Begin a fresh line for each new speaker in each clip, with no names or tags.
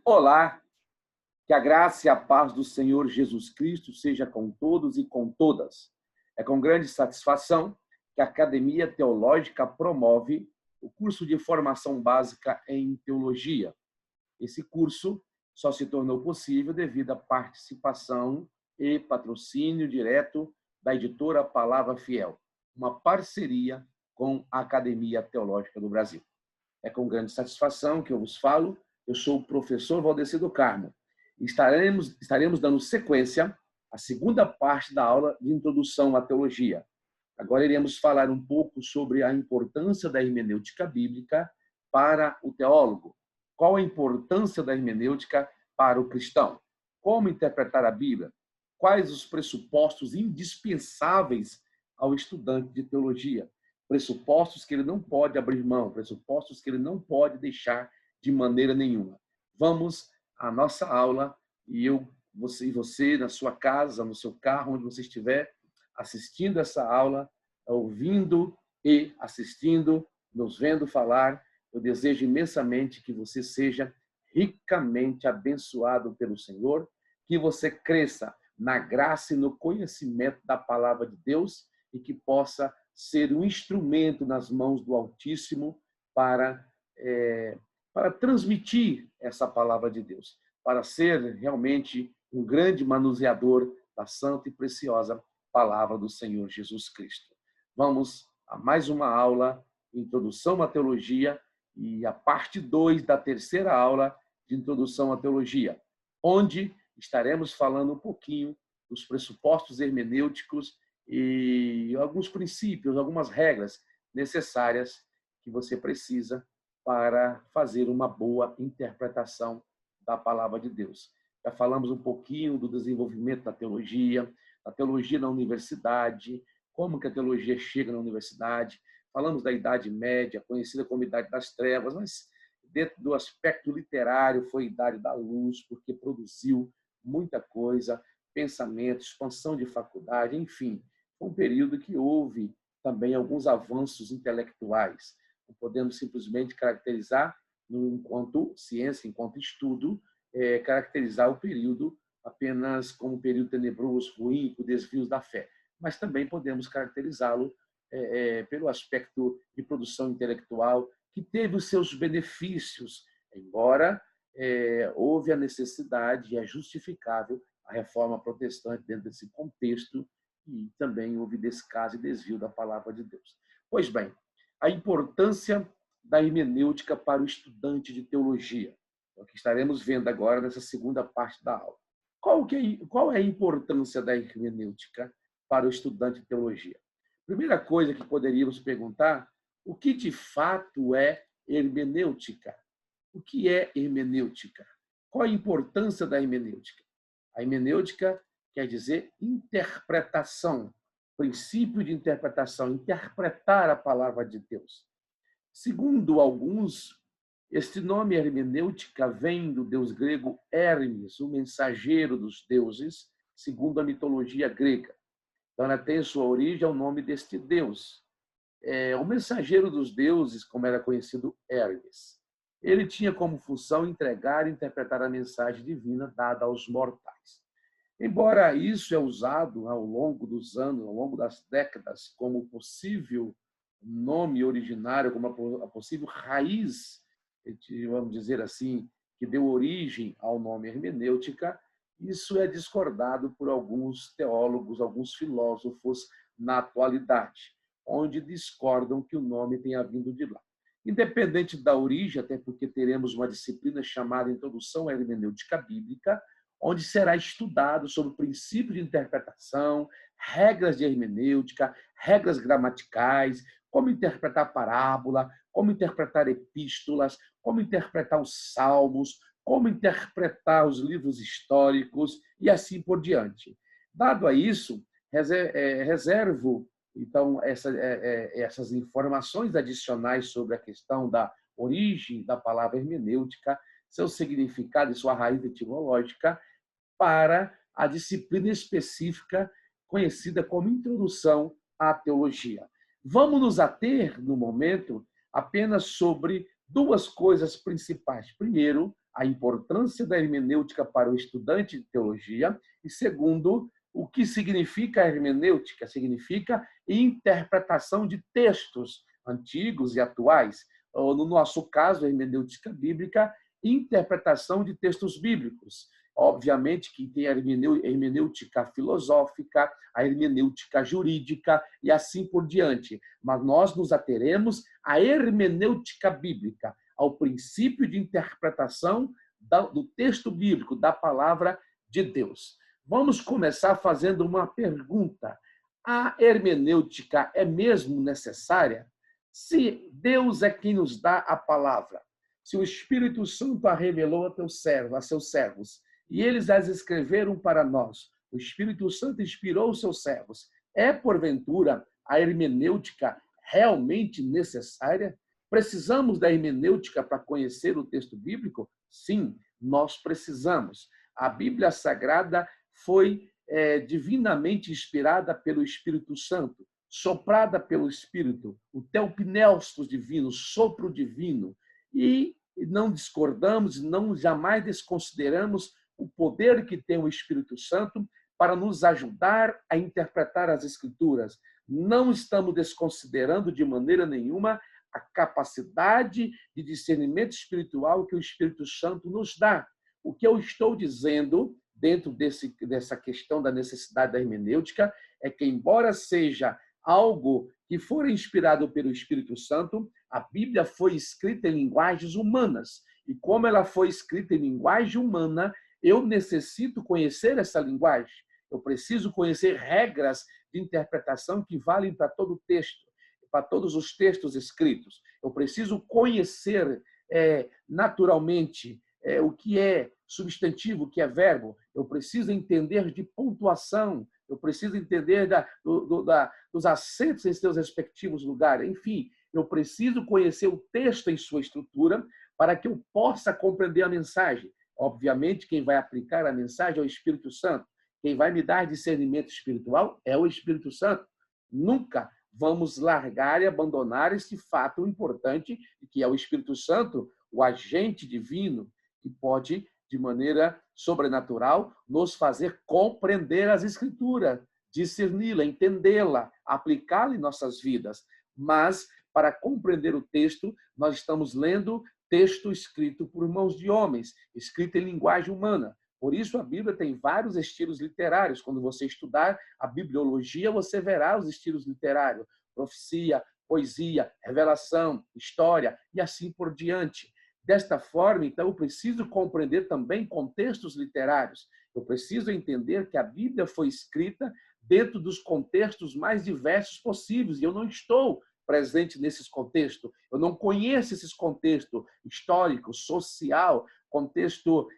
Olá, que a graça e a paz do Senhor Jesus Cristo seja com todos e com todas. É com grande satisfação que a Academia Teológica promove o curso de formação básica em teologia. Esse curso só se tornou possível devido à participação e patrocínio direto da editora Palavra Fiel, uma parceria com a Academia Teológica do Brasil. É com grande satisfação que eu vos falo. Eu sou o professor Valdeci do Carmo. Estaremos dando sequência à segunda parte da aula de introdução à teologia. Agora iremos falar um pouco sobre a importância da hermenêutica bíblica para o teólogo. Qual a importância da hermenêutica para o cristão? Como interpretar a Bíblia? Quais os pressupostos indispensáveis ao estudante de teologia? Pressupostos que ele não pode abrir mão, pressupostos que ele não pode deixar de maneira nenhuma. Vamos à nossa aula e você na sua casa, no seu carro, onde você estiver assistindo essa aula, ouvindo e assistindo, nos vendo falar, eu desejo imensamente que você seja ricamente abençoado pelo Senhor, que você cresça na graça e no conhecimento da palavra de Deus e que possa ser um instrumento nas mãos do Altíssimo para transmitir essa palavra de Deus, para ser realmente um grande manuseador da santa e preciosa palavra do Senhor Jesus Cristo. Vamos a mais uma aula, Introdução à Teologia, e a parte 2 da terceira aula de Introdução à Teologia, onde estaremos falando um pouquinho dos pressupostos hermenêuticos e alguns princípios, algumas regras necessárias que você precisa para fazer uma boa interpretação da palavra de Deus. Já falamos um pouquinho do desenvolvimento da teologia na universidade, como que a teologia chega na universidade. Falamos da Idade Média, conhecida como Idade das Trevas, mas dentro do aspecto literário foi a Idade da Luz, porque produziu muita coisa, pensamento, expansão de faculdade, enfim. Foi um período que houve também alguns avanços intelectuais. Não podemos simplesmente caracterizar, enquanto ciência, enquanto estudo, caracterizar o período apenas como um período tenebroso, ruim, com desvios da fé. Mas também podemos caracterizá-lo pelo aspecto de produção intelectual, que teve os seus benefícios, embora houve a necessidade e é justificável a reforma protestante dentro desse contexto, e também houve descaso e desvio da palavra de Deus. Pois bem, a importância da hermenêutica para o estudante de teologia, é o que estaremos vendo agora nessa segunda parte da aula. Qual é a importância da hermenêutica para o estudante de teologia? Primeira coisa que poderíamos perguntar, o que de fato é hermenêutica? O que é hermenêutica? Qual a importância da hermenêutica? A hermenêutica quer dizer interpretação, princípio de interpretação, interpretar a palavra de Deus. Segundo alguns, este nome hermenêutica vem do deus grego Hermes, o mensageiro dos deuses, segundo a mitologia grega. Então, ela tem sua origem ao nome deste deus. O mensageiro dos deuses, como era conhecido Hermes, ele tinha como função entregar e interpretar a mensagem divina dada aos mortais. Embora isso é usado ao longo dos anos, ao longo das décadas, como possível nome originário, como a possível raiz, vamos dizer assim, que deu origem ao nome hermenêutica, isso é discordado por alguns teólogos, alguns filósofos na atualidade, onde discordam que o nome tenha vindo de lá. Independente da origem, até porque teremos uma disciplina chamada Introdução à Hermenêutica Bíblica, onde será estudado sobre o princípio de interpretação, regras de hermenêutica, regras gramaticais, como interpretar parábola, como interpretar epístolas, como interpretar os salmos, como interpretar os livros históricos e assim por diante. Dado a isso, reservo então essas informações adicionais sobre a questão da origem da palavra hermenêutica, seu significado e sua raiz etimológica, para a disciplina específica conhecida como Introdução à Teologia. Vamos nos ater, no momento, apenas sobre duas coisas principais. Primeiro, a importância da hermenêutica para o estudante de teologia. E segundo, o que significa a hermenêutica? Significa interpretação de textos antigos e atuais. Ou, no nosso caso, a hermenêutica bíblica, interpretação de textos bíblicos. Obviamente que tem a hermenêutica filosófica, a hermenêutica jurídica e assim por diante. Mas nós nos ateremos à hermenêutica bíblica, ao princípio de interpretação do texto bíblico, da palavra de Deus. Vamos começar fazendo uma pergunta. A hermenêutica é mesmo necessária? Se Deus é quem nos dá a palavra, se o Espírito Santo a revelou a seus servos, e eles as escreveram para nós, o Espírito Santo inspirou os seus servos, é, porventura, a hermenêutica realmente necessária? Precisamos da hermenêutica para conhecer o texto bíblico? Sim, nós precisamos. A Bíblia Sagrada foi divinamente inspirada pelo Espírito Santo, soprada pelo Espírito, o teopneustos divino, sopro divino. E não discordamos, não jamais desconsideramos o poder que tem o Espírito Santo para nos ajudar a interpretar as Escrituras. Não estamos desconsiderando de maneira nenhuma a capacidade de discernimento espiritual que o Espírito Santo nos dá. O que eu estou dizendo, dentro dessa questão da necessidade da hermenêutica, é que, embora seja algo que for inspirado pelo Espírito Santo, a Bíblia foi escrita em linguagens humanas. E como ela foi escrita em linguagem humana, eu necessito conhecer essa linguagem. Eu preciso conhecer regras de interpretação que valem para todo o texto, para todos os textos escritos. Eu preciso conhecer naturalmente o que é substantivo, o que é verbo. Eu preciso entender de pontuação. Eu preciso entender dos acentos em seus respectivos lugares. Enfim, eu preciso conhecer o texto em sua estrutura para que eu possa compreender a mensagem. Obviamente, quem vai aplicar a mensagem é o Espírito Santo. Quem vai me dar discernimento espiritual é o Espírito Santo. Nunca vamos largar e abandonar esse fato importante, que é o Espírito Santo, o agente divino, que pode, de maneira sobrenatural, nos fazer compreender as Escrituras, discerni-la, entendê-la, aplicá-la em nossas vidas. Mas, para compreender o texto, nós estamos lendo texto escrito por mãos de homens, escrito em linguagem humana. Por isso, a Bíblia tem vários estilos literários. Quando você estudar a bibliologia, você verá os estilos literários. Profecia, poesia, revelação, história e assim por diante. Desta forma, então, eu preciso compreender também contextos literários. Eu preciso entender que a Bíblia foi escrita dentro dos contextos mais diversos possíveis. E eu não estou presente nesses contextos. Eu não conheço esses contextos histórico, social, contexto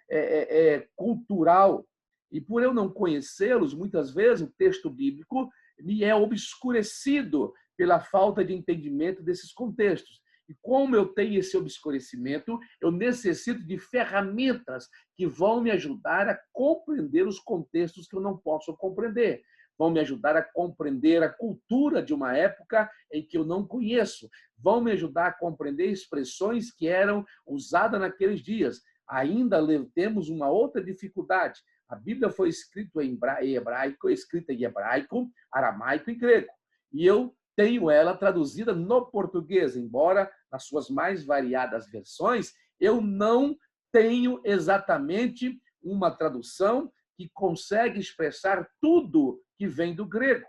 cultural. E por eu não conhecê-los, muitas vezes o texto bíblico me é obscurecido pela falta de entendimento desses contextos. E como eu tenho esse obscurecimento, eu necessito de ferramentas que vão me ajudar a compreender os contextos que eu não posso compreender. Vão me ajudar a compreender a cultura de uma época em que eu não conheço. Vão me ajudar a compreender expressões que eram usadas naqueles dias. Ainda temos uma outra dificuldade. A Bíblia foi escrita em hebraico, aramaico e grego. E eu tenho ela traduzida no português, embora nas suas mais variadas versões, eu não tenho exatamente uma tradução que consegue expressar tudo que vem do grego.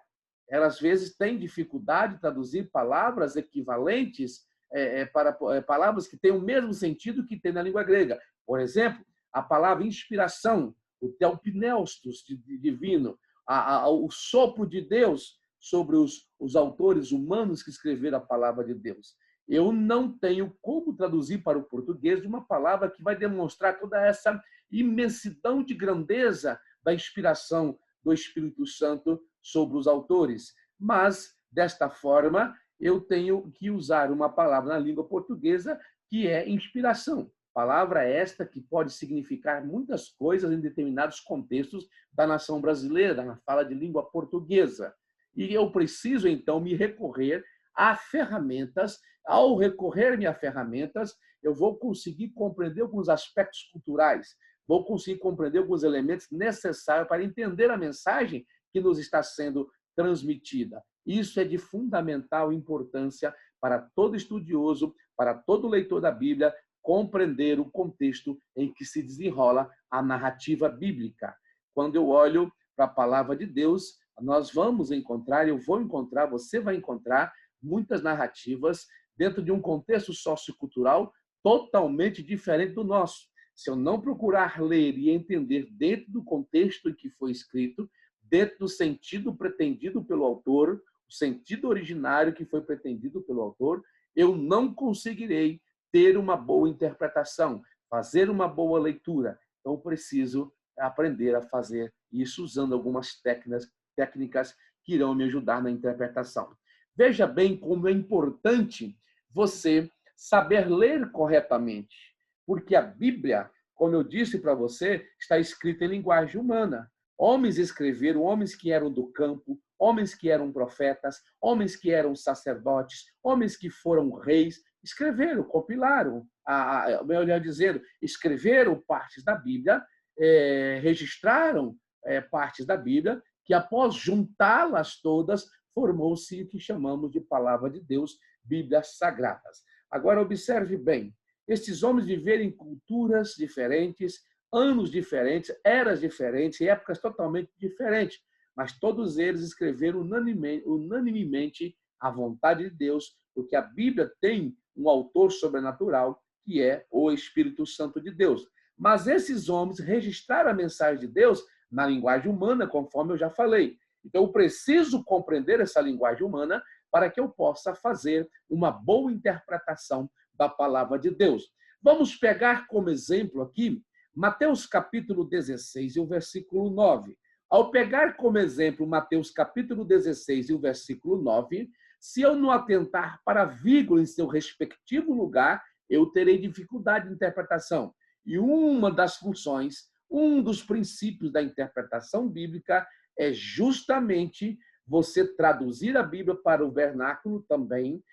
Ela, às vezes, tem dificuldade de traduzir palavras equivalentes para palavras que têm o mesmo sentido que tem na língua grega. Por exemplo, a palavra inspiração, o teopneustos divino, o sopro de Deus sobre os autores humanos que escreveram a palavra de Deus. Eu não tenho como traduzir para o português uma palavra que vai demonstrar toda essa imensidão de grandeza da inspiração do Espírito Santo sobre os autores. Mas, desta forma, eu tenho que usar uma palavra na língua portuguesa que é inspiração. Palavra esta que pode significar muitas coisas em determinados contextos da nação brasileira, na fala de língua portuguesa. E eu preciso, então, me recorrer a ferramentas. Ao recorrer-me a ferramentas, eu vou conseguir compreender alguns aspectos culturais, vou conseguir compreender alguns elementos necessários para entender a mensagem que nos está sendo transmitida. Isso é de fundamental importância para todo estudioso, para todo leitor da Bíblia, compreender o contexto em que se desenrola a narrativa bíblica. Quando eu olho para a palavra de Deus, nós vamos encontrar, eu vou encontrar, você vai encontrar muitas narrativas dentro de um contexto sociocultural totalmente diferente do nosso. Se eu não procurar ler e entender dentro do contexto em que foi escrito, dentro do sentido pretendido pelo autor, o sentido originário que foi pretendido pelo autor, eu não conseguirei ter uma boa interpretação, fazer uma boa leitura. Então, eu preciso aprender a fazer isso usando algumas técnicas que irão me ajudar na interpretação. Veja bem como é importante você saber ler corretamente, porque a Bíblia, como eu disse para você, está escrita em linguagem humana. Homens escreveram, homens que eram do campo, homens que eram profetas, homens que eram sacerdotes, homens que foram reis, escreveram, compilaram, melhor dizendo, escreveram partes da Bíblia, registraram partes da Bíblia, que após juntá-las todas, formou-se o que chamamos de Palavra de Deus, Bíblias Sagradas. Agora, observe bem, estes homens viveram em culturas diferentes, anos diferentes, eras diferentes, épocas totalmente diferentes, mas todos eles escreveram unanimemente a vontade de Deus, porque a Bíblia tem um autor sobrenatural, que é o Espírito Santo de Deus. Mas esses homens registraram a mensagem de Deus na linguagem humana, conforme eu já falei. Então, eu preciso compreender essa linguagem humana para que eu possa fazer uma boa interpretação da palavra de Deus. Vamos pegar como exemplo aqui Mateus capítulo 16 e o versículo 9. Ao pegar como exemplo Mateus capítulo 16 e o versículo 9, se eu não atentar para a vírgula em seu respectivo lugar, eu terei dificuldade de interpretação. E uma das funções, um dos princípios da interpretação bíblica é justamente você traduzir a Bíblia para o vernáculo também,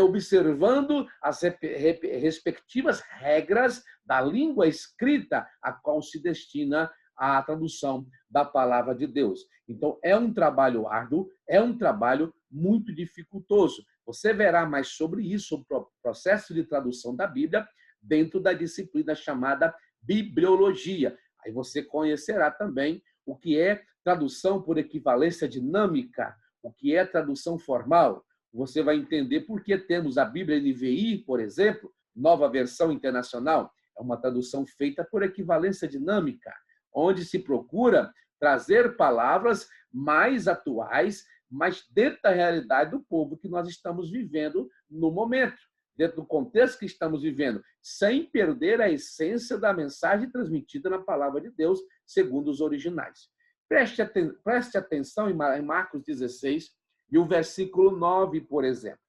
observando as respectivas regras da língua escrita a qual se destina a tradução da palavra de Deus. Então, é um trabalho árduo, é um trabalho muito dificultoso. Você verá mais sobre isso, sobre o processo de tradução da Bíblia, dentro da disciplina chamada bibliologia. Aí você conhecerá também o que é tradução por equivalência dinâmica, o que é tradução formal. Você vai entender por que temos a Bíblia NVI, por exemplo, Nova Versão Internacional. É uma tradução feita por equivalência dinâmica, onde se procura trazer palavras mais atuais, mas dentro da realidade do povo que nós estamos vivendo no momento, dentro do contexto que estamos vivendo, sem perder a essência da mensagem transmitida na palavra de Deus, segundo os originais. Preste atenção em Marcos 16 e o versículo 9, por exemplo.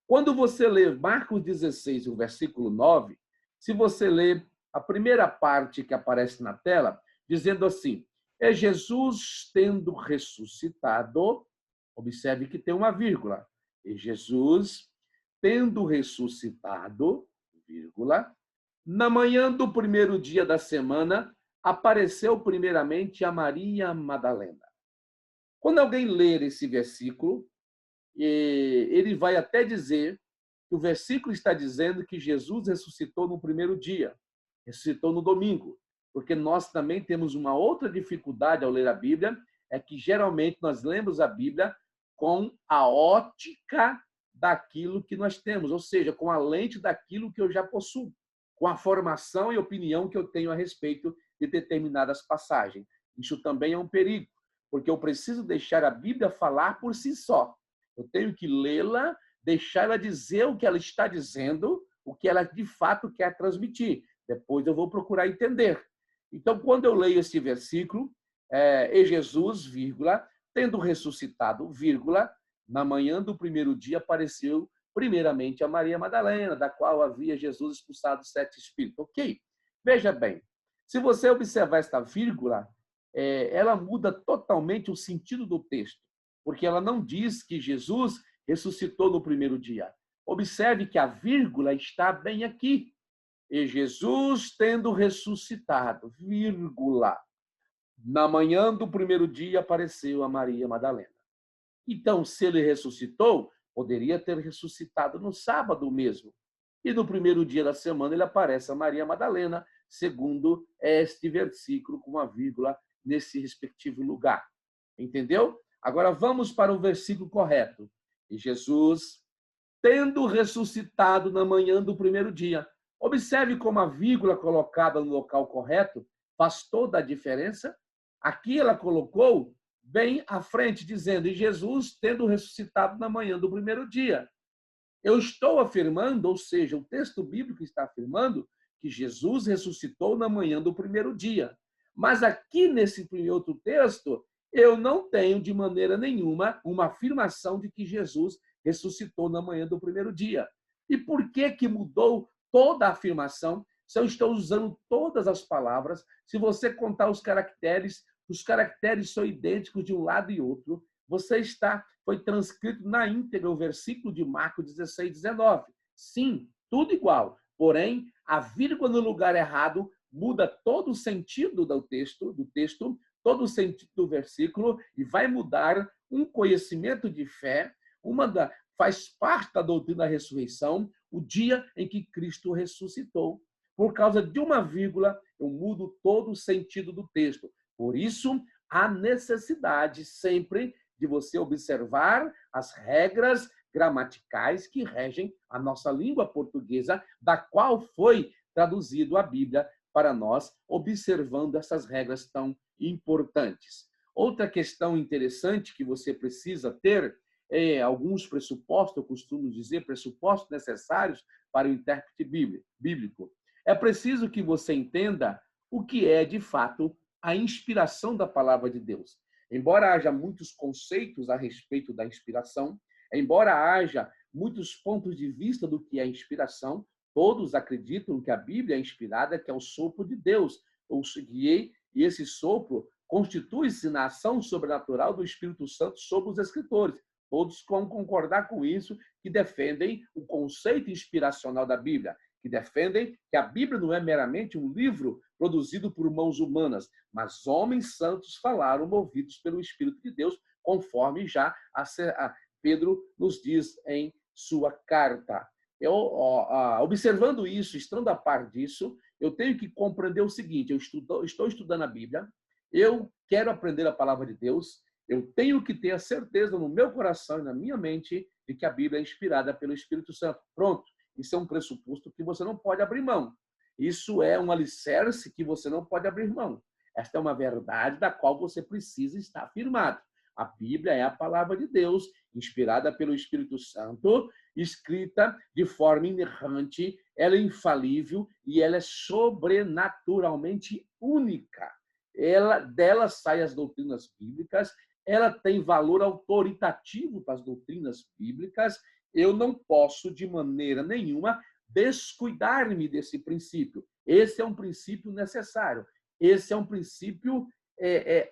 Quando você lê Marcos 16 e o versículo 9, se você lê a primeira parte que aparece na tela, dizendo assim, é Jesus tendo ressuscitado, observe que tem uma vírgula, é Jesus tendo ressuscitado, vírgula, na manhã do primeiro dia da semana, apareceu primeiramente a Maria Madalena. Quando alguém ler esse versículo, ele vai até dizer que o versículo está dizendo que Jesus ressuscitou no primeiro dia, ressuscitou no domingo, porque nós também temos uma outra dificuldade ao ler a Bíblia, é que geralmente nós lemos a Bíblia com a ótica daquilo que nós temos, ou seja, com a lente daquilo que eu já possuo, com a formação e opinião que eu tenho a respeito de determinadas passagens. Isso também é um perigo, porque eu preciso deixar a Bíblia falar por si só. Eu tenho que lê-la, deixar ela dizer o que ela está dizendo, o que ela de fato quer transmitir. Depois eu vou procurar entender. Então, quando eu leio esse versículo, e Jesus, vírgula, tendo ressuscitado, vírgula, na manhã do primeiro dia apareceu primeiramente a Maria Madalena, da qual havia Jesus expulsado 7 espíritos. Ok? Veja bem, se você observar esta vírgula, ela muda totalmente o sentido do texto, porque ela não diz que Jesus ressuscitou no primeiro dia. Observe que a vírgula está bem aqui. E Jesus, tendo ressuscitado, vírgula, na manhã do primeiro dia apareceu a Maria Madalena. Então, se ele ressuscitou, poderia ter ressuscitado no sábado mesmo. E no primeiro dia da semana ele aparece a Maria Madalena, segundo este versículo, com uma vírgula nesse respectivo lugar. Entendeu? Agora vamos para o versículo correto. E Jesus, tendo ressuscitado na manhã do primeiro dia. Observe como a vírgula colocada no local correto faz toda a diferença. Aqui ela colocou bem à frente, dizendo, e Jesus, tendo ressuscitado na manhã do primeiro dia. Eu estou afirmando, ou seja, o texto bíblico está afirmando que Jesus ressuscitou na manhã do primeiro dia. Mas aqui nesse outro texto, eu não tenho de maneira nenhuma uma afirmação de que Jesus ressuscitou na manhã do primeiro dia. E por que mudou toda a afirmação? Se eu estou usando todas as palavras, se você contar os caracteres são idênticos de um lado e outro. Foi transcrito na íntegra o versículo de Marcos 16, 19. Sim, tudo igual. Porém, a vírgula no lugar errado muda todo o sentido do texto, todo o sentido do versículo e vai mudar um conhecimento de fé, faz parte da doutrina da ressurreição, o dia em que Cristo ressuscitou. Por causa de uma vírgula, eu mudo todo o sentido do texto. Por isso, há necessidade sempre de você observar as regras gramaticais que regem a nossa língua portuguesa, da qual foi traduzido a Bíblia para nós, observando essas regras tão importantes. Outra questão interessante que você precisa ter é alguns pressupostos, eu costumo dizer, pressupostos necessários para o intérprete bíblico. É preciso que você entenda o que é, de fato, a inspiração da palavra de Deus. Embora haja muitos conceitos a respeito da inspiração, embora haja muitos pontos de vista do que é inspiração, todos acreditam que a Bíblia é inspirada, que é o sopro de Deus. E esse sopro constitui-se na ação sobrenatural do Espírito Santo sobre os escritores. Todos vão concordar com isso, que defendem o conceito inspiracional da Bíblia, que defendem que a Bíblia não é meramente um livro produzido por mãos humanas, mas homens santos falaram movidos pelo Espírito de Deus, conforme já Pedro nos diz em sua carta. Observando isso, estando a par disso, eu tenho que compreender o seguinte: eu estou estudando a Bíblia, eu quero aprender a palavra de Deus, eu tenho que ter a certeza no meu coração e na minha mente de que a Bíblia é inspirada pelo Espírito Santo. Pronto. Isso é um pressuposto que você não pode abrir mão. Isso é um alicerce que você não pode abrir mão. Esta é uma verdade da qual você precisa estar firmado. A Bíblia é a palavra de Deus, inspirada pelo Espírito Santo, escrita de forma inerrante, ela é infalível e ela é sobrenaturalmente única. Dela saem as doutrinas bíblicas, ela tem valor autoritativo para as doutrinas bíblicas. Eu não posso, de maneira nenhuma, descuidar-me desse princípio. Esse é um princípio necessário. Esse é um princípio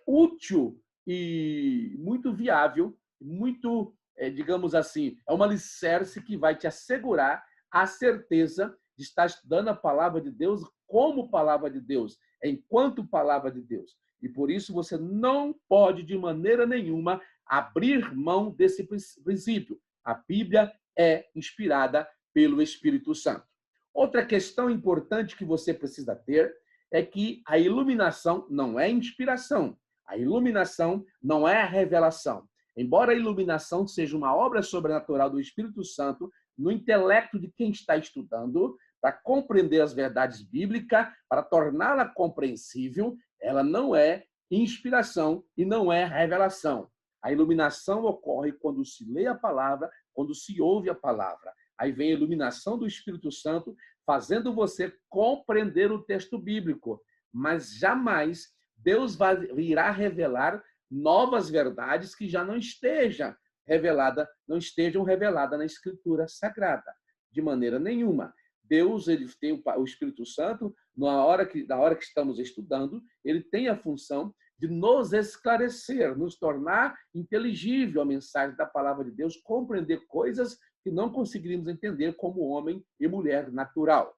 útil e muito viável, muito, digamos assim, é uma alicerce que vai te assegurar a certeza de estar estudando a palavra de Deus como palavra de Deus, enquanto palavra de Deus. E por isso você não pode, de maneira nenhuma, abrir mão desse princípio. A Bíblia é inspirada pelo Espírito Santo. Outra questão importante que você precisa ter é que a iluminação não é inspiração. A iluminação não é a revelação. Embora a iluminação seja uma obra sobrenatural do Espírito Santo no intelecto de quem está estudando, para compreender as verdades bíblicas, para torná-la compreensível, ela não é inspiração e não é revelação. A iluminação ocorre quando se lê a palavra, quando se ouve a palavra. Aí vem a iluminação do Espírito Santo, fazendo você compreender o texto bíblico. Mas jamais Deus irá revelar novas verdades que já não estejam reveladas na Escritura Sagrada. De maneira nenhuma. Deus, ele tem o Espírito Santo, na hora que estamos estudando, ele tem a função de nos esclarecer, nos tornar inteligível a mensagem da palavra de Deus, compreender coisas que não conseguiríamos entender como homem e mulher natural.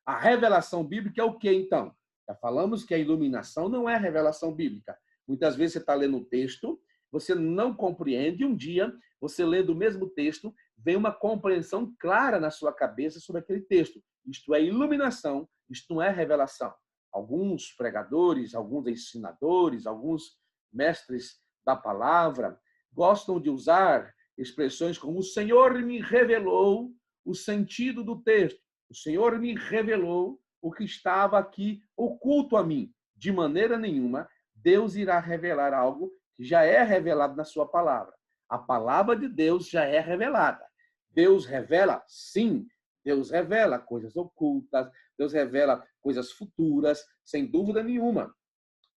A revelação bíblica é o que, então? Já falamos que a iluminação não é revelação bíblica. Muitas vezes você está lendo um texto, você não compreende, e um dia, você lendo o mesmo texto, vem uma compreensão clara na sua cabeça sobre aquele texto. Isto é iluminação, isto não é revelação. Alguns pregadores, alguns ensinadores, alguns mestres da palavra gostam de usar expressões como o Senhor me revelou o sentido do texto. O Senhor me revelou o que estava aqui oculto a mim. De maneira nenhuma, Deus irá revelar algo que já é revelado na sua palavra. A palavra de Deus já é revelada. Deus revela? Sim. Deus revela coisas ocultas, Deus revela coisas futuras, sem dúvida nenhuma.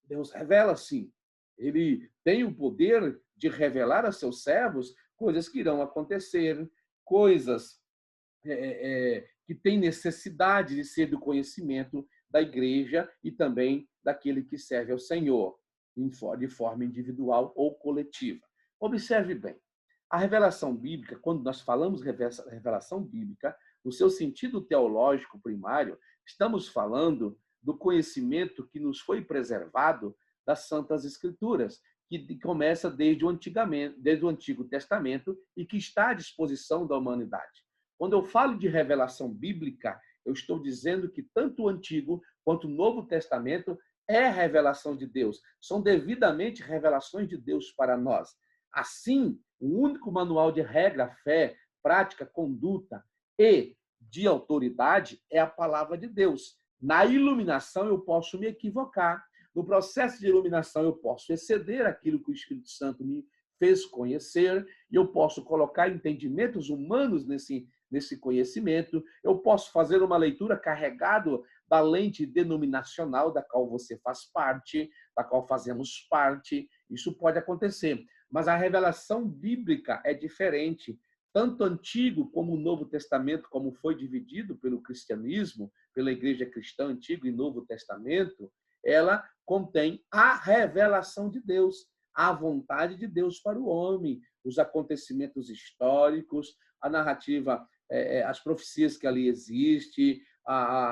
Deus revela, sim. Ele tem o poder de revelar a seus servos coisas que irão acontecer, coisas que têm necessidade de ser do conhecimento da igreja e também daquele que serve ao Senhor, de forma individual ou coletiva. Observe bem, a revelação bíblica, quando nós falamos revelação bíblica, no seu sentido teológico primário, estamos falando do conhecimento que nos foi preservado das Santas Escrituras, que começa desde o Antigo Testamento e que está à disposição da humanidade. Quando eu falo de revelação bíblica, eu estou dizendo que tanto o Antigo quanto o Novo Testamento é revelação de Deus. São devidamente revelações de Deus para nós. Assim, o único manual de regra, fé, prática, conduta e de autoridade é a palavra de Deus. Na iluminação, eu posso me equivocar. No processo de iluminação, eu posso exceder aquilo que o Espírito Santo me fez conhecer, e eu posso colocar entendimentos humanos nesse conhecimento, eu posso fazer uma leitura carregado da lente denominacional da qual você faz parte, da qual fazemos parte, isso pode acontecer. Mas a revelação bíblica é diferente. Tanto o Antigo como o Novo Testamento, como foi dividido pelo cristianismo, pela igreja cristã, Antigo e Novo Testamento, ela contém a revelação de Deus, a vontade de Deus para o homem, os acontecimentos históricos, a narrativa, as profecias que ali existem,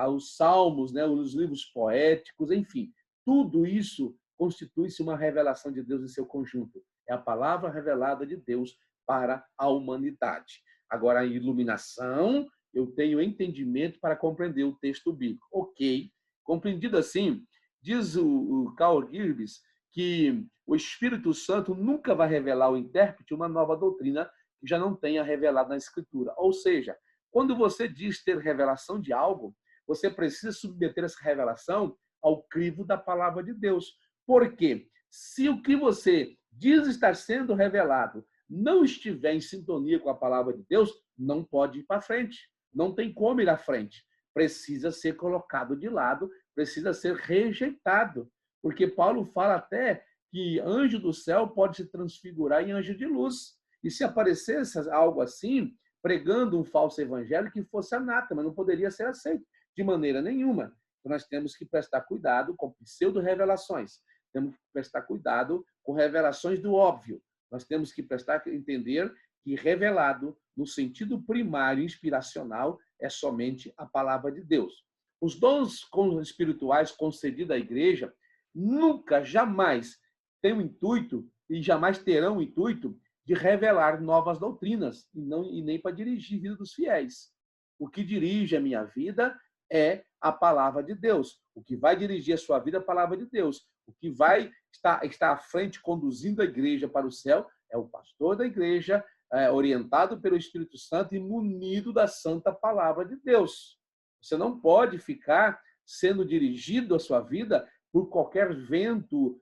os salmos, né, os livros poéticos, enfim, tudo isso constitui-se uma revelação de Deus em seu conjunto. É a palavra revelada de Deus para a humanidade. Agora, a iluminação, eu tenho entendimento para compreender o texto bíblico. Ok, compreendido assim, diz o Carl Gibbs que o Espírito Santo nunca vai revelar ao intérprete uma nova doutrina que já não tenha revelado na Escritura. Ou seja, quando você diz ter revelação de algo, você precisa submeter essa revelação ao crivo da palavra de Deus. Por quê? Se o que você diz estar sendo revelado não estiver em sintonia com a palavra de Deus, não pode ir para frente. Não tem como ir à frente. Precisa ser colocado de lado, precisa ser rejeitado. Porque Paulo fala até que anjo do céu pode se transfigurar em anjo de luz. E se aparecesse algo assim, pregando um falso evangelho, que fosse anátema, não poderia ser aceito de maneira nenhuma. Então, nós temos que prestar cuidado com pseudo-revelações. Temos que prestar cuidado com revelações do óbvio. Nós temos que entender que revelado, no sentido primário inspiracional, é somente a palavra de Deus. Os dons espirituais concedidos à igreja nunca, jamais têm o intuito e jamais terão o intuito de revelar novas doutrinas e nem para dirigir a vida dos fiéis. O que dirige a minha vida é a palavra de Deus. O que vai dirigir a sua vida é a palavra de Deus. O que vai estar à frente, conduzindo a igreja para o céu, é o pastor da igreja, orientado pelo Espírito Santo e munido da santa palavra de Deus. Você não pode ficar sendo dirigido a sua vida por qualquer vento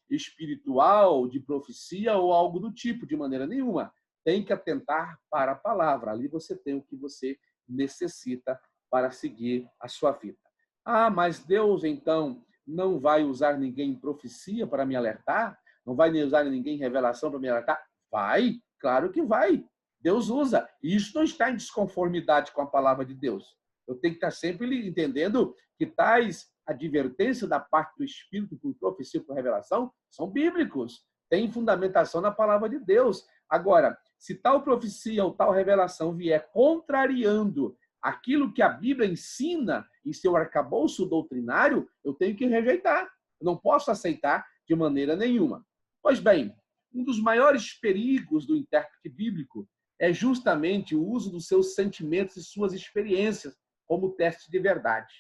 espiritual, de profecia ou algo do tipo, de maneira nenhuma. Tem que atentar para a palavra. Ali você tem o que você necessita para seguir a sua vida. Ah, mas Deus, então, não vai usar ninguém em profecia para me alertar? Não vai usar ninguém em revelação para me alertar? Vai, claro que vai. Deus usa. E isso não está em desconformidade com a palavra de Deus. Eu tenho que estar sempre entendendo que tais advertências da parte do Espírito por profecia, por revelação, são bíblicos. Tem fundamentação na palavra de Deus. Agora, Se tal profecia ou tal revelação vier contrariando aquilo que a Bíblia ensina em seu arcabouço doutrinário, eu tenho que rejeitar. Eu não posso aceitar de maneira nenhuma. Pois bem, um dos maiores perigos do intérprete bíblico é justamente o uso dos seus sentimentos e suas experiências como teste de verdade.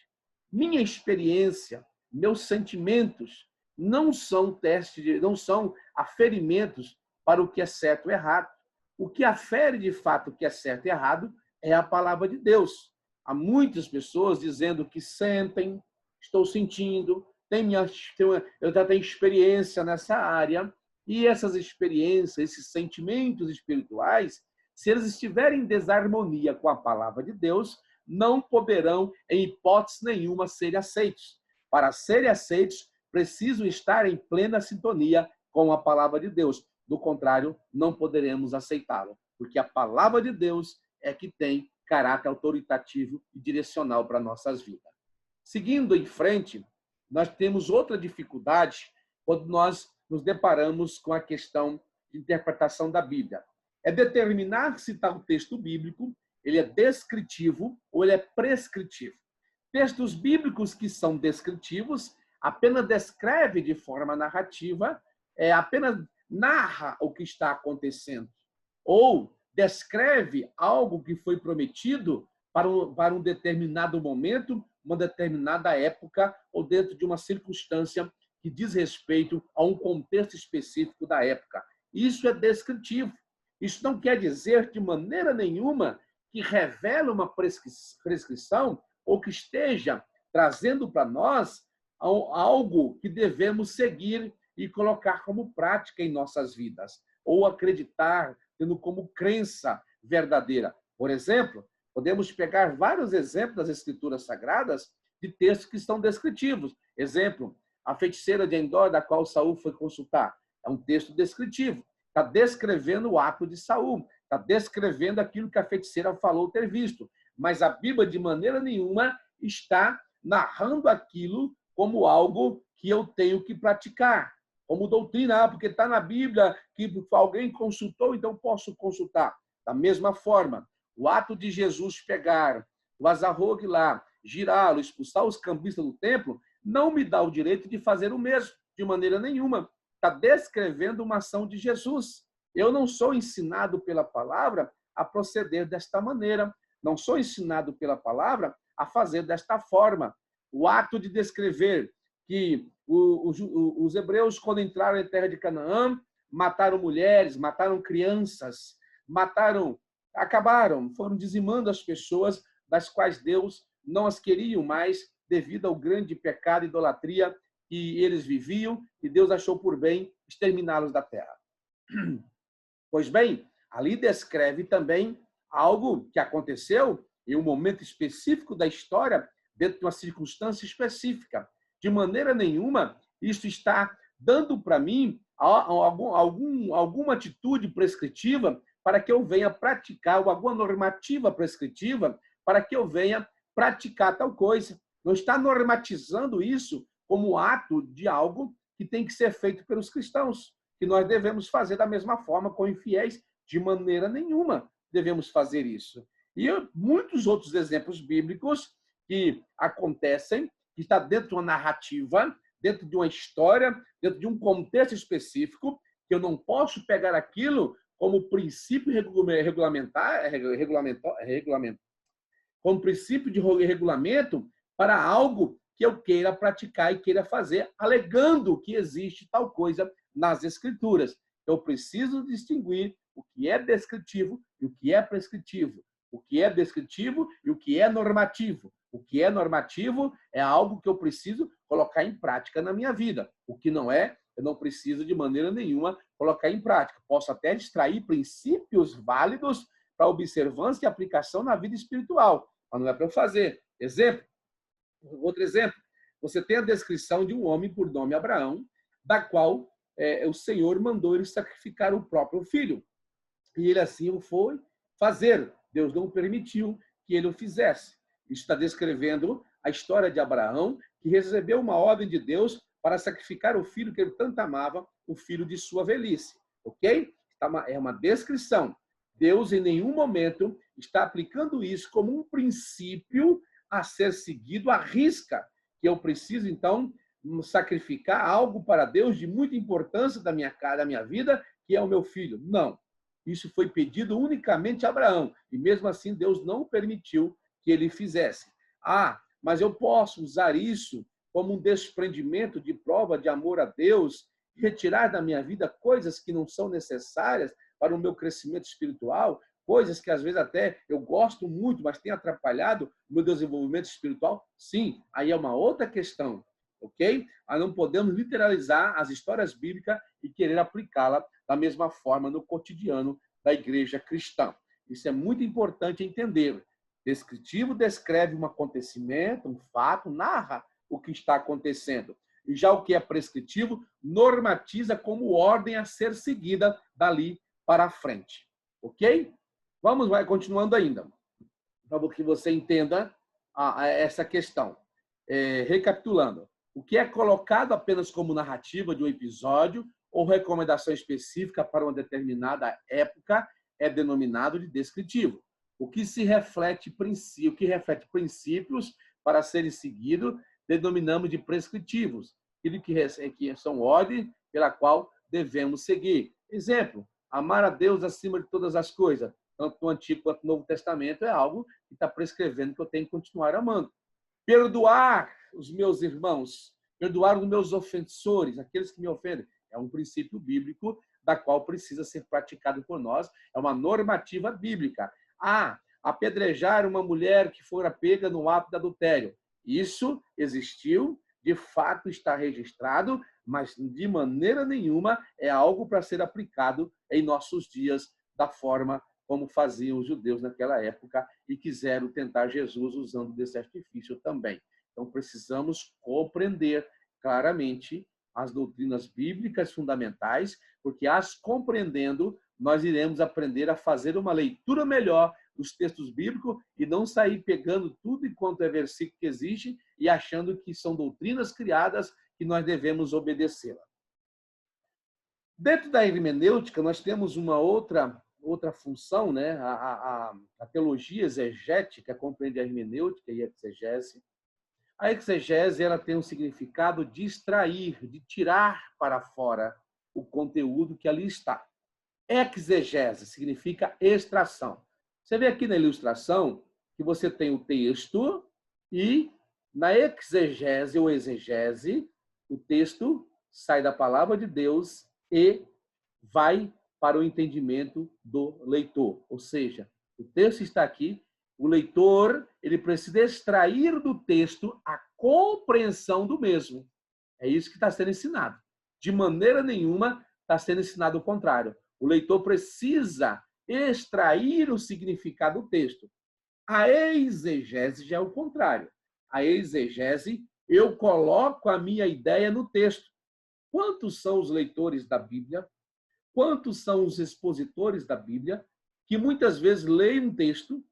Minha experiência, meus sentimentos não são não são aferimentos para o que é certo ou errado. O que afere de fato o que é certo e errado é a palavra de Deus. Há muitas pessoas dizendo que sentem, estou sentindo, eu já tenho experiência nessa área, e essas experiências, esses sentimentos espirituais, se eles estiverem em desarmonia com a palavra de Deus, não poderão, em hipótese nenhuma, serem aceitos. Para serem aceitos, precisam estar em plena sintonia com a palavra de Deus. Do contrário, não poderemos aceitá-lo, porque a palavra de Deus é que tem caráter autoritativo e direcional para nossas vidas. Seguindo em frente, nós temos outra dificuldade quando nós nos deparamos com a questão de interpretação da Bíblia. É determinar se tal texto bíblico ele é descritivo ou ele é prescritivo. Textos bíblicos que são descritivos apenas descreve de forma narrativa, apenas narra o que está acontecendo, ou descreve algo que foi prometido para um determinado momento, uma determinada época, ou dentro de uma circunstância que diz respeito a um contexto específico da época. Isso é descritivo. Isso não quer dizer de maneira nenhuma que revela uma prescrição ou que esteja trazendo para nós algo que devemos seguir e colocar como prática em nossas vidas, ou acreditar, tendo como crença verdadeira. Por exemplo, podemos pegar vários exemplos das Escrituras Sagradas de textos que são descritivos. Exemplo, a feiticeira de Endor, da qual Saul foi consultar. É um texto descritivo. Está descrevendo o ato de Saul. Está descrevendo aquilo que a feiticeira falou ter visto. Mas a Bíblia, de maneira nenhuma, está narrando aquilo como algo que eu tenho que praticar. Como doutrina, porque está na Bíblia que alguém consultou, então posso consultar. Da mesma forma, o ato de Jesus pegar o azarrogue lá, girá-lo, expulsar os cambistas do templo, não me dá o direito de fazer o mesmo, de maneira nenhuma. Está descrevendo uma ação de Jesus. Eu não sou ensinado pela palavra a proceder desta maneira. Não sou ensinado pela palavra a fazer desta forma. O ato de descrever que os hebreus, quando entraram em terra de Canaã, mataram mulheres, mataram crianças, foram dizimando as pessoas das quais Deus não as queria mais devido ao grande pecado e idolatria que eles viviam, e Deus achou por bem exterminá-los da terra. Pois bem, ali descreve também algo que aconteceu em um momento específico da história, dentro de uma circunstância específica. De maneira nenhuma, isso está dando para mim alguma atitude prescritiva para que eu venha praticar, ou alguma normativa prescritiva para que eu venha praticar tal coisa. Não está normatizando isso como ato de algo que tem que ser feito pelos cristãos, que nós devemos fazer da mesma forma com infiéis. De maneira nenhuma devemos fazer isso. E muitos outros exemplos bíblicos que acontecem, que está dentro de uma narrativa, dentro de uma história, dentro de um contexto específico, que eu não posso pegar aquilo como princípio como princípio de regulamento para algo que eu queira praticar e queira fazer, alegando que existe tal coisa nas Escrituras. Eu preciso distinguir o que é descritivo e o que é prescritivo. O que é descritivo e o que é normativo. O que é normativo é algo que eu preciso colocar em prática na minha vida. O que não é, eu não preciso de maneira nenhuma colocar em prática. Posso até extrair princípios válidos para observância e aplicação na vida espiritual, mas não é para eu fazer. Outro exemplo, você tem a descrição de um homem por nome Abraão, da qual o Senhor mandou ele sacrificar o próprio filho. E ele assim o foi fazer. Deus não permitiu que ele o fizesse. Isso está descrevendo a história de Abraão, que recebeu uma ordem de Deus para sacrificar o filho que ele tanto amava, o filho de sua velhice. Ok? É uma descrição. Deus, em nenhum momento, está aplicando isso como um princípio a ser seguido à risca, que eu preciso, então, sacrificar algo para Deus de muita importância da minha vida, que é o meu filho. Não. Isso foi pedido unicamente a Abraão. E mesmo assim, Deus não permitiu que ele fizesse. Mas eu posso usar isso como um desprendimento de prova de amor a Deus, retirar da minha vida coisas que não são necessárias para o meu crescimento espiritual, coisas que às vezes até eu gosto muito, mas tem atrapalhado o meu desenvolvimento espiritual? Sim, aí é uma outra questão, ok? Nós não podemos literalizar as histórias bíblicas e querer aplicá-la da mesma forma no cotidiano da igreja cristã. Isso é muito importante entender. Descritivo descreve um acontecimento, um fato, narra o que está acontecendo. E já o que é prescritivo normatiza como ordem a ser seguida dali para frente. Ok? Vai continuando ainda, para que você entenda essa questão. Recapitulando, o que é colocado apenas como narrativa de um episódio ou recomendação específica para uma determinada época é denominado de descritivo. O que reflete princípios para serem seguidos, denominamos de prescritivos, aquilo que são ordens pela qual devemos seguir. Exemplo, amar a Deus acima de todas as coisas, tanto no Antigo quanto no Novo Testamento, é algo que está prescrevendo que eu tenho que continuar amando. Perdoar os meus irmãos, perdoar os meus ofensores, aqueles que me ofendem, é um princípio bíblico da qual precisa ser praticado por nós, é uma normativa bíblica. Apedrejar uma mulher que fora pega no ato de adultério. Isso existiu, de fato está registrado, mas de maneira nenhuma é algo para ser aplicado em nossos dias da forma como faziam os judeus naquela época e quiseram tentar Jesus usando desse artifício também. Então, precisamos compreender claramente as doutrinas bíblicas fundamentais, porque as compreendendo, nós iremos aprender a fazer uma leitura melhor dos textos bíblicos e não sair pegando tudo enquanto é versículo que existe e achando que são doutrinas criadas que nós devemos obedecê-la. Dentro da hermenêutica, nós temos uma outra função, né? A teologia exegética compreende a hermenêutica e a exegese. A exegese ela tem um significado de extrair, de tirar para fora o conteúdo que ali está. Exegese significa extração. Você vê aqui na ilustração que você tem o texto e na exegese ou exegese, o texto sai da palavra de Deus e vai para o entendimento do leitor. Ou seja, o texto está aqui, o leitor ele precisa extrair do texto a compreensão do mesmo. É isso que está sendo ensinado. De maneira nenhuma está sendo ensinado o contrário. O leitor precisa extrair o significado do texto. A exegese já é o contrário. A exegese, eu coloco a minha ideia no texto. Quantos são os leitores da Bíblia? Quantos são os expositores da Bíblia que muitas vezes leem um texto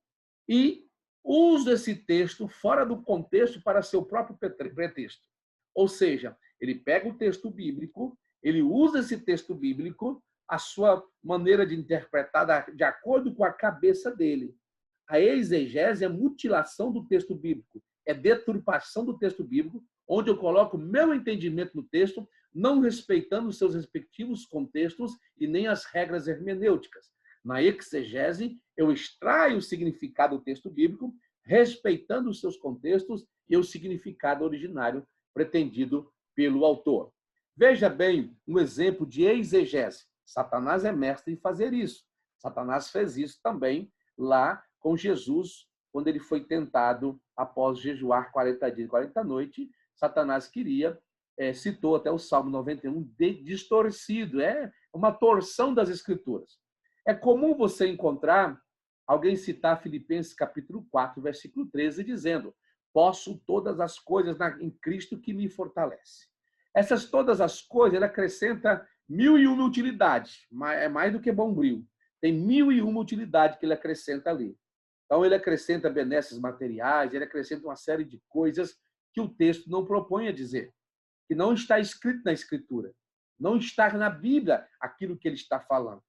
e usam esse texto fora do contexto para seu próprio pretexto? Ou seja, ele pega o texto bíblico, ele usa esse texto bíblico, a sua maneira de interpretar de acordo com a cabeça dele. A exegese é a mutilação do texto bíblico, é deturpação do texto bíblico, onde eu coloco meu entendimento no texto, não respeitando os seus respectivos contextos e nem as regras hermenêuticas. Na exegese, eu extraio o significado do texto bíblico, respeitando os seus contextos e o significado originário pretendido pelo autor. Veja bem um exemplo de exegese. Satanás é mestre em fazer isso. Satanás fez isso também lá com Jesus, quando ele foi tentado após jejuar 40 dias e 40 noites. Satanás citou até o Salmo 91, distorcido, é uma torção das Escrituras. É comum você encontrar alguém citar Filipenses capítulo 4, versículo 13, dizendo: posso todas as coisas em Cristo que me fortalece. Essas todas as coisas, ele acrescenta 1001 utilidades, é mais do que bombril. Tem 1001 utilidades que ele acrescenta ali. Então, ele acrescenta benesses materiais, ele acrescenta uma série de coisas que o texto não propõe a dizer, que não está escrito na Escritura. Não está na Bíblia aquilo que ele está falando.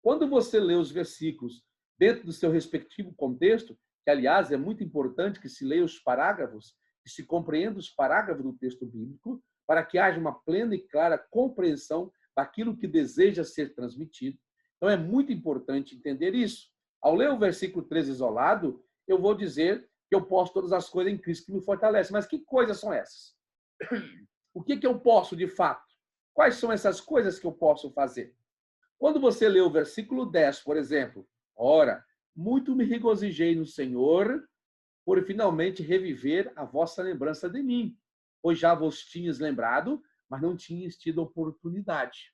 Quando você lê os versículos dentro do seu respectivo contexto, que, aliás, é muito importante que se leia os parágrafos, que se compreenda os parágrafos do texto bíblico, para que haja uma plena e clara compreensão daquilo que deseja ser transmitido. Então, é muito importante entender isso. Ao ler o versículo 13 isolado, eu vou dizer que eu posso todas as coisas em Cristo que me fortalece. Mas que coisas são essas? O que eu posso, de fato? Quais são essas coisas que eu posso fazer? Quando você lê o versículo 10, por exemplo, ora, muito me regozijei no Senhor por finalmente reviver a vossa lembrança de mim, pois já vos tinhas lembrado, mas não tinhas tido oportunidade.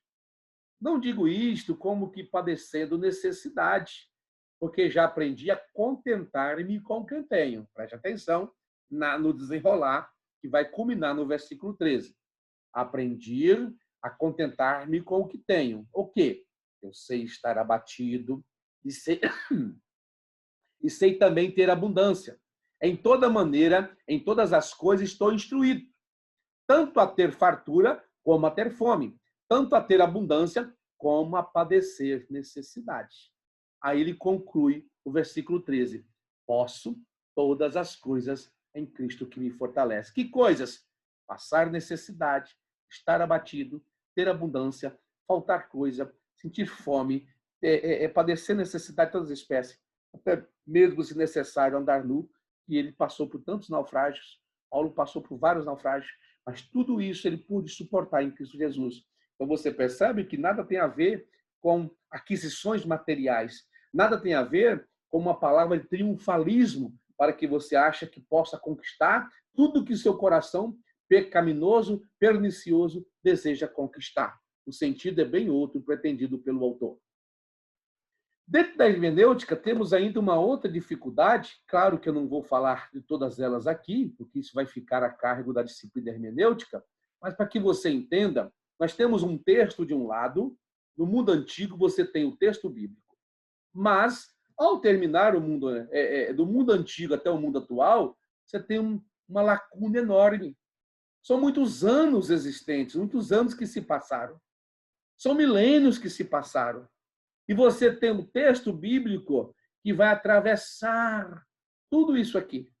Não digo isto como que padecendo necessidade, porque já aprendi a contentar-me com o que tenho. Preste atenção no desenrolar, que vai culminar no versículo 13. Aprendi a contentar-me com o que tenho. O quê? Eu sei estar abatido e sei também ter abundância. Em toda maneira, em todas as coisas estou instruído, tanto a ter fartura como a ter fome, tanto a ter abundância como a padecer necessidade. Aí ele conclui o versículo 13. Posso todas as coisas em Cristo que me fortalece. Que coisas? Passar necessidade, estar abatido, ter abundância, faltar coisa, sentir fome, padecer necessidade de todas as espécies, até mesmo se necessário andar nu, e ele passou por tantos naufrágios, Paulo passou por vários naufrágios, mas tudo isso ele pôde suportar em Cristo Jesus. Então você percebe que nada tem a ver com aquisições materiais, nada tem a ver com uma palavra de triunfalismo para que você ache que possa conquistar tudo que seu coração pecaminoso, pernicioso deseja conquistar. O sentido é bem outro pretendido pelo autor. Dentro da hermenêutica, temos ainda uma outra dificuldade. Claro que eu não vou falar de todas elas aqui, porque isso vai ficar a cargo da disciplina hermenêutica, mas para que você entenda, nós temos um texto de um lado, no mundo antigo você tem o texto bíblico, mas ao terminar o mundo, do mundo antigo até o mundo atual, você tem uma lacuna enorme. São muitos anos existentes, muitos anos que se passaram. São milênios que se passaram. E você tem um texto bíblico que vai atravessar tudo isso aqui.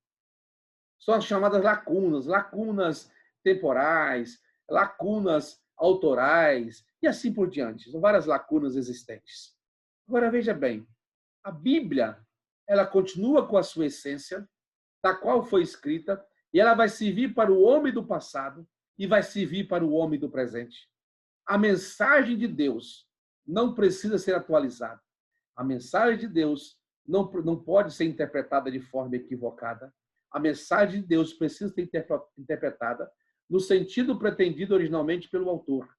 São as chamadas lacunas, lacunas temporais, lacunas autorais e assim por diante. São várias lacunas existentes. Agora, veja bem, a Bíblia, ela continua com a sua essência, da qual foi escrita, e ela vai servir para o homem do passado e vai servir para o homem do presente. A mensagem de Deus não precisa ser atualizada. A mensagem de Deus não pode ser interpretada de forma equivocada. A mensagem de Deus precisa ser interpretada no sentido pretendido originalmente pelo autor.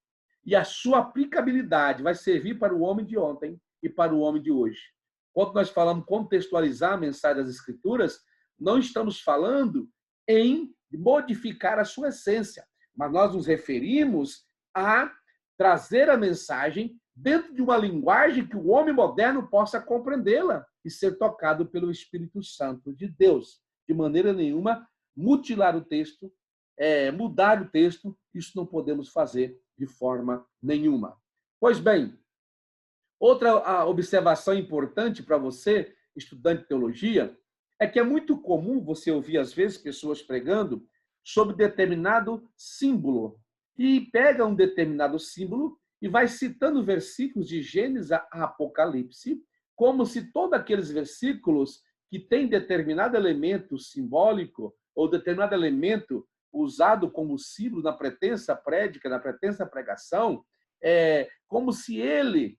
E a sua aplicabilidade vai servir para o homem de ontem e para o homem de hoje. Quando nós falamos contextualizar a mensagem das Escrituras, não estamos falando em modificar a sua essência, mas nós nos referimos a trazer a mensagem dentro de uma linguagem que o homem moderno possa compreendê-la e ser tocado pelo Espírito Santo de Deus. De maneira nenhuma, mutilar o texto, mudar o texto, isso não podemos fazer de forma nenhuma. Pois bem, outra observação importante para você, estudante de teologia, é que é muito comum você ouvir, às vezes, pessoas pregando sobre determinado símbolo. E pega um determinado símbolo e vai citando versículos de Gênesis a Apocalipse, como se todos aqueles versículos que têm determinado elemento simbólico ou determinado elemento usado como símbolo na pretensa prédica, na pretensa pregação, como se ele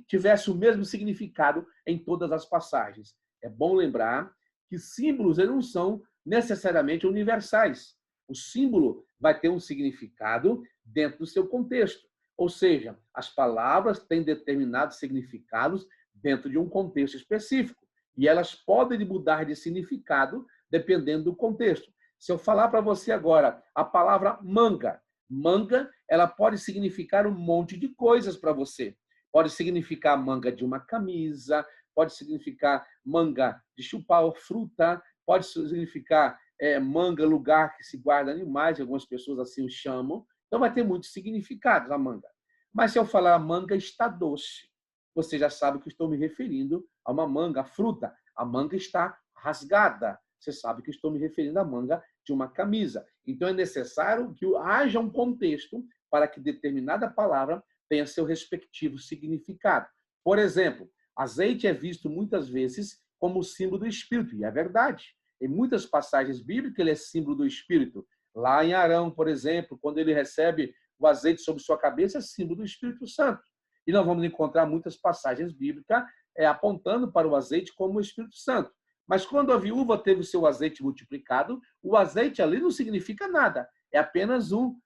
tivesse o mesmo significado em todas as passagens. É bom lembrar que símbolos eles não são necessariamente universais. O símbolo vai ter um significado dentro do seu contexto. Ou seja, as palavras têm determinados significados dentro de um contexto específico. E elas podem mudar de significado dependendo do contexto. Se eu falar para você agora a palavra manga, manga, ela pode significar um monte de coisas para você. Pode significar manga de uma camisa, pode significar manga de chupar fruta, pode significar manga, lugar que se guarda animais, algumas pessoas assim o chamam. Então vai ter muitos significados a manga. Mas se eu falar manga está doce, você já sabe que estou me referindo a uma manga, a fruta. A manga está rasgada. Você sabe que estou me referindo à manga de uma camisa. Então, é necessário que haja um contexto para que determinada palavra tenha seu respectivo significado. Por exemplo, azeite é visto muitas vezes como símbolo do Espírito, e é verdade. Em muitas passagens bíblicas, ele é símbolo do Espírito. Lá em Arão, por exemplo, quando ele recebe o azeite sobre sua cabeça, é símbolo do Espírito Santo. E nós vamos encontrar muitas passagens bíblicas apontando para o azeite como o Espírito Santo. Mas quando a viúva teve o seu azeite multiplicado, o azeite ali não significa nada. É apenas o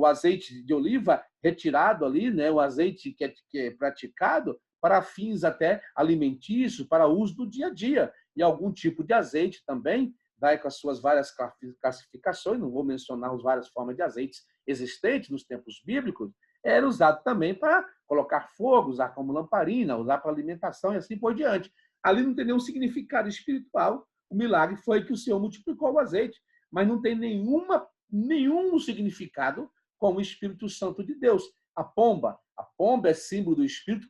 azeite de oliva retirado ali, né? O azeite que é praticado para fins até alimentícios, para uso do dia a dia. E algum tipo de azeite também, daí com as suas várias classificações, não vou mencionar as várias formas de azeites existentes nos tempos bíblicos, era usado também para colocar fogo, usar como lamparina, usar para alimentação e assim por diante. Ali não tem nenhum significado espiritual. O milagre foi que o Senhor multiplicou o azeite, mas não tem nenhum significado com o Espírito Santo de Deus. A pomba é símbolo do Espírito?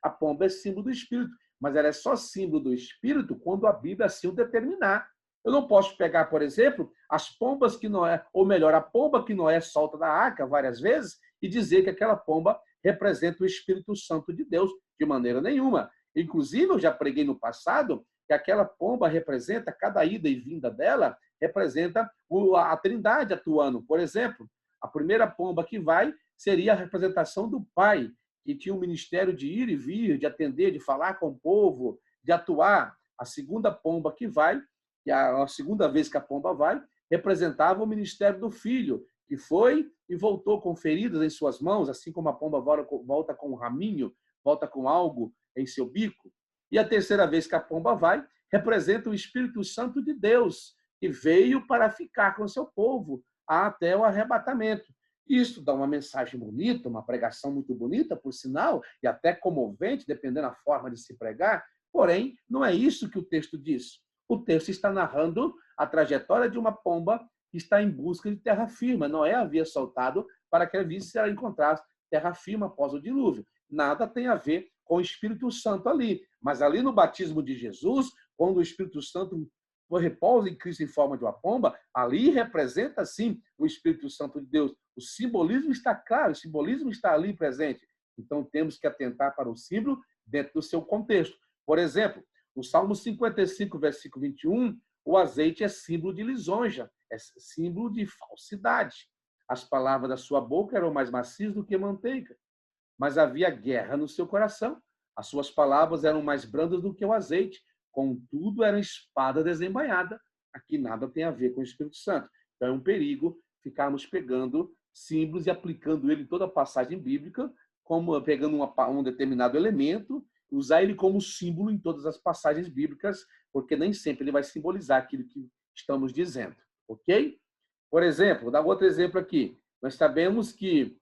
A pomba é símbolo do Espírito, mas ela é só símbolo do Espírito quando a Bíblia assim o determinar. Eu não posso pegar, por exemplo, as pombas que Noé, ou melhor, a pomba que Noé solta da arca várias vezes e dizer que aquela pomba representa o Espírito Santo de Deus, de maneira nenhuma. Inclusive, eu já preguei no passado que aquela pomba representa, cada ida e vinda dela, representa a Trindade atuando. Por exemplo, a primeira pomba que vai seria a representação do Pai, que tinha um ministério de ir e vir, de atender, de falar com o povo, de atuar. A segunda pomba que vai, e a segunda vez que a pomba vai, representava o ministério do Filho, que foi e voltou com feridas em suas mãos, assim como a pomba volta com um raminho, volta com algo em seu bico. E a terceira vez que a pomba vai, representa o Espírito Santo de Deus, que veio para ficar com o seu povo até o arrebatamento. Isso dá uma mensagem bonita, uma pregação muito bonita, por sinal, e até comovente, dependendo da forma de se pregar, porém, não é isso que o texto diz. O texto está narrando a trajetória de uma pomba que está em busca de terra firme. Noé havia soltado para que ela visse se ela encontrasse terra firme após o dilúvio. Nada tem a ver com o Espírito Santo ali. Mas ali no batismo de Jesus, quando o Espírito Santo repousa em Cristo em forma de uma pomba, ali representa, sim, o Espírito Santo de Deus. O simbolismo está claro, o simbolismo está ali presente. Então, temos que atentar para o símbolo dentro do seu contexto. Por exemplo, no Salmo 55, versículo 21, o azeite é símbolo de lisonja, é símbolo de falsidade. As palavras da sua boca eram mais macias do que manteiga, mas havia guerra no seu coração. As suas palavras eram mais brandas do que o azeite, contudo, era espada desembainhada. Aqui nada tem a ver com o Espírito Santo. Então, é um perigo ficarmos pegando símbolos e aplicando ele em toda a passagem bíblica, como pegando um determinado elemento, usar ele como símbolo em todas as passagens bíblicas, porque nem sempre ele vai simbolizar aquilo que estamos dizendo. Ok? Por exemplo, vou dar outro exemplo aqui. Nós sabemos que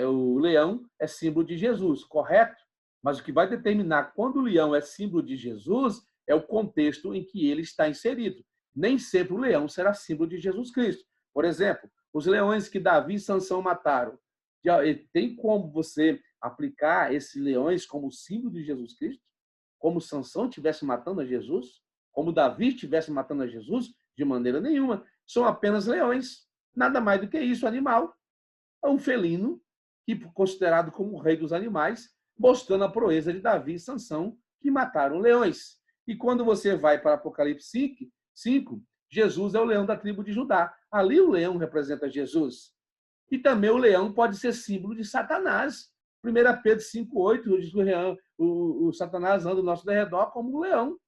o leão é símbolo de Jesus, correto? Mas o que vai determinar quando o leão é símbolo de Jesus é o contexto em que ele está inserido. Nem sempre o leão será símbolo de Jesus Cristo. Por exemplo, os leões que Davi e Sansão mataram. Tem como você aplicar esses leões como símbolo de Jesus Cristo? Como Sansão estivesse matando a Jesus? Como Davi estivesse matando a Jesus? De maneira nenhuma. São apenas leões. Nada mais do que isso, animal. É um felino, que considerado como o rei dos animais, mostrando a proeza de Davi e Sansão, que mataram leões. E quando você vai para Apocalipse 5, Jesus é o leão da tribo de Judá. Ali o leão representa Jesus. E também o leão pode ser símbolo de Satanás. 1 Pedro 5,8 diz que o Satanás anda ao nosso derredor como um leão,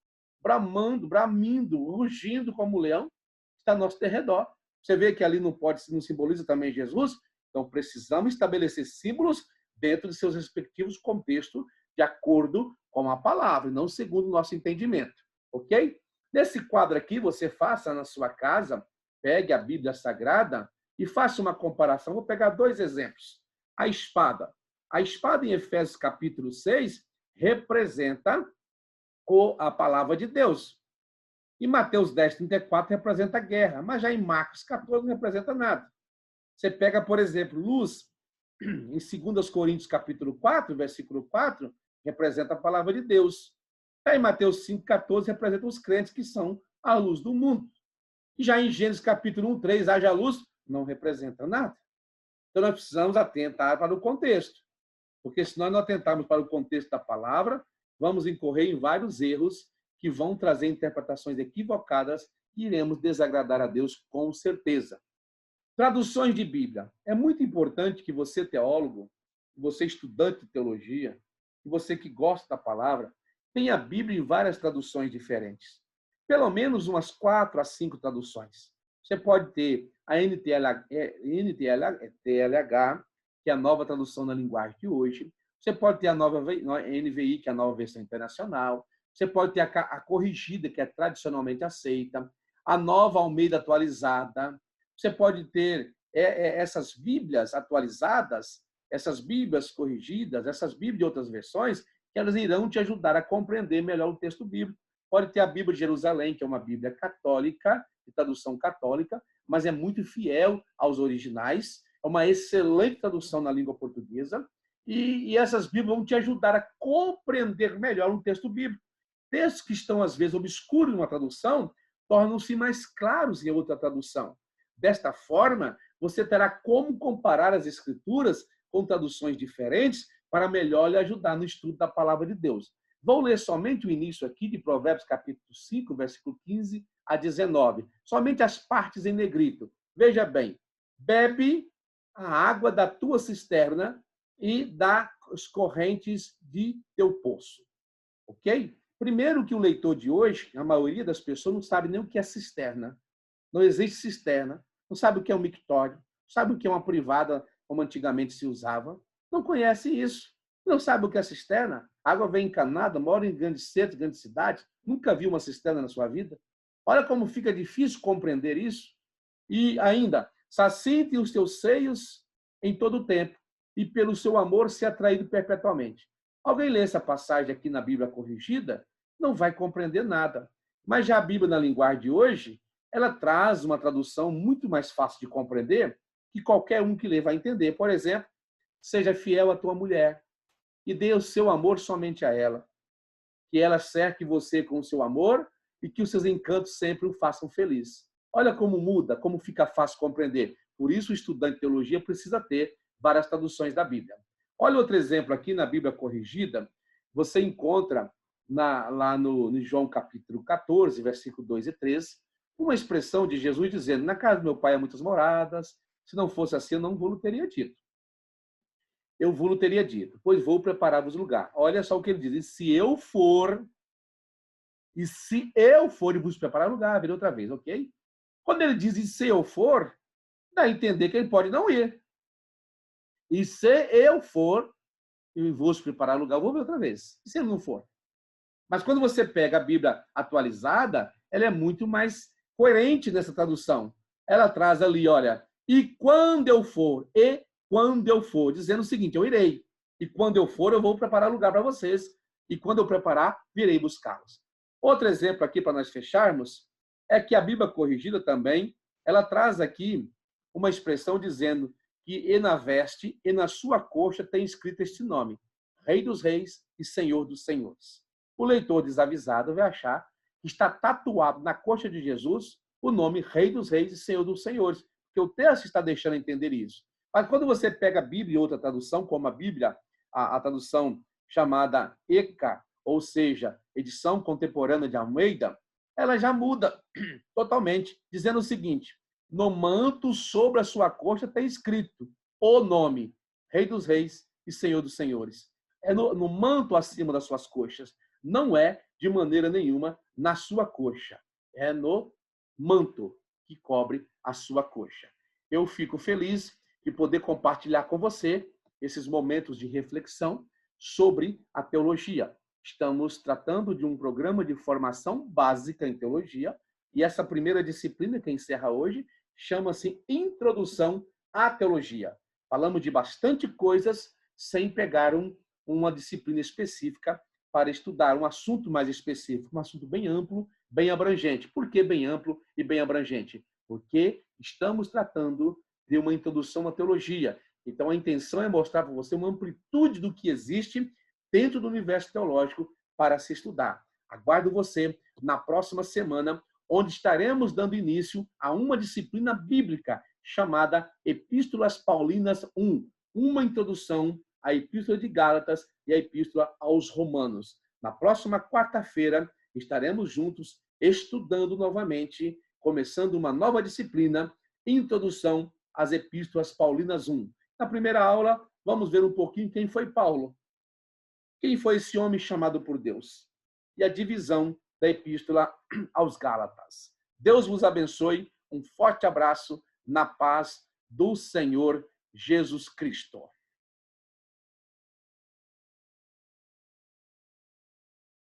bramando, bramindo, rugindo como um leão, está ao nosso derredor. Você vê que ali não simboliza também Jesus? Então, precisamos estabelecer símbolos dentro de seus respectivos contextos, de acordo com a palavra, e não segundo o nosso entendimento. Ok? Nesse quadro aqui, você faça na sua casa, pegue a Bíblia Sagrada e faça uma comparação. Vou pegar dois exemplos. A espada. A espada, em Efésios capítulo 6, representa a palavra de Deus. Em Mateus 10, 34, representa a guerra, mas já em Marcos 14 não representa nada. Você pega, por exemplo, luz, em 2 Coríntios capítulo 4, versículo 4, representa a palavra de Deus. Em Mateus 5,14, representa os crentes que são a luz do mundo. E já em Gênesis capítulo 1, 3, haja luz, não representa nada. Então, nós precisamos atentar para o contexto. Porque se nós não atentarmos para o contexto da palavra, vamos incorrer em vários erros que vão trazer interpretações equivocadas e iremos desagradar a Deus com certeza. Traduções de Bíblia. É muito importante que você, teólogo, você estudante de teologia, você que gosta da palavra, tenha a Bíblia em várias traduções diferentes. Pelo menos umas 4 a 5 traduções. Você pode ter a NTLH, que é a nova tradução na linguagem de hoje. Você pode ter a nova NVI, que é a nova versão internacional. Você pode ter a corrigida, que é tradicionalmente aceita. A nova Almeida atualizada. Você pode ter essas Bíblias atualizadas, essas Bíblias corrigidas, essas Bíblias de outras versões, que elas irão te ajudar a compreender melhor o texto bíblico. Pode ter a Bíblia de Jerusalém, que é uma Bíblia católica, de tradução católica, mas é muito fiel aos originais. É uma excelente tradução na língua portuguesa. E essas Bíblias vão te ajudar a compreender melhor um texto bíblico. Textos que estão, às vezes, obscuros em uma tradução, tornam-se mais claros em outra tradução. Desta forma, você terá como comparar as Escrituras com traduções diferentes para melhor lhe ajudar no estudo da palavra de Deus. Vou ler somente o início aqui de Provérbios, capítulo 5, versículo 15 a 19. Somente as partes em negrito. Veja bem. Bebe a água da tua cisterna e das correntes de teu poço. Ok? Primeiro que o leitor de hoje, a maioria das pessoas não sabe nem o que é cisterna. Não existe cisterna. Não sabe o que é um mictório. Não sabe o que é uma privada, como antigamente se usava. Não conhece isso. Não sabe o que é cisterna. A água vem encanada, mora em grandes centros, grandes cidades. Nunca viu uma cisterna na sua vida. Olha como fica difícil compreender isso. E ainda, sacie os teus seios em todo o tempo, e pelo seu amor ser atraído perpetuamente. Alguém lê essa passagem aqui na Bíblia corrigida, não vai compreender nada. Mas já a Bíblia na linguagem de hoje, ela traz uma tradução muito mais fácil de compreender, que qualquer um que lê vai entender. Por exemplo, seja fiel à tua mulher, e dê o seu amor somente a ela. Que ela cerque você com o seu amor e que os seus encantos sempre o façam feliz. Olha como muda, como fica fácil compreender. Por isso, o estudante de teologia precisa ter várias traduções da Bíblia. Olha outro exemplo aqui na Bíblia corrigida. Você encontra lá no João capítulo 14, versículo 2 e 3, uma expressão de Jesus dizendo: na casa do meu pai há muitas moradas, se não fosse assim, eu não vou teria dito. Eu vos teria dito, pois vou preparar-vos lugar. Olha só o que ele diz: e se eu for e vos preparar lugar, virei outra vez, ok? Quando ele diz e se eu for, dá a entender que ele pode não ir. E se eu for e vos preparar lugar, eu vou ver outra vez. E se ele não for? Mas quando você pega a Bíblia atualizada, ela é muito mais coerente nessa tradução. Ela traz ali, olha, e quando eu for, dizendo o seguinte: eu irei. E quando eu for, eu vou preparar lugar para vocês. E quando eu preparar, virei buscá-los. Outro exemplo aqui para nós fecharmos é que a Bíblia corrigida também, ela traz aqui uma expressão dizendo que e na veste e na sua coxa tem escrito este nome: Rei dos Reis e Senhor dos Senhores. O leitor desavisado vai achar que está tatuado na coxa de Jesus o nome Rei dos Reis e Senhor dos Senhores, porque o texto está deixando entender isso. Mas quando você pega a Bíblia e outra tradução, como a Bíblia, a tradução chamada ECA, ou seja, Edição Contemporânea de Almeida, ela já muda totalmente, dizendo o seguinte: no manto sobre a sua coxa tem escrito o nome Rei dos Reis e Senhor dos Senhores. É no manto acima das suas coxas. Não é, de maneira nenhuma, na sua coxa. É no manto que cobre a sua coxa. Eu fico feliz de poder compartilhar com você esses momentos de reflexão sobre a teologia. Estamos tratando de um programa de formação básica em teologia, e essa primeira disciplina que encerra hoje chama-se Introdução à Teologia. Falamos de bastante coisas sem pegar uma disciplina específica para estudar um assunto mais específico, um assunto bem amplo, bem abrangente. Por que bem amplo e bem abrangente? Porque estamos tratando de uma introdução à teologia. Então, a intenção é mostrar para você uma amplitude do que existe dentro do universo teológico para se estudar. Aguardo você na próxima semana, onde estaremos dando início a uma disciplina bíblica chamada Epístolas Paulinas 1, uma introdução à Epístola de Gálatas e à Epístola aos Romanos. Na próxima quarta-feira, estaremos juntos estudando novamente, começando uma nova disciplina, Introdução às Epístolas Paulinas 1. Na primeira aula, vamos ver um pouquinho quem foi Paulo. Quem foi esse homem chamado por Deus? E a divisão da Epístola aos Gálatas. Deus vos abençoe. Um forte abraço na paz do Senhor Jesus Cristo.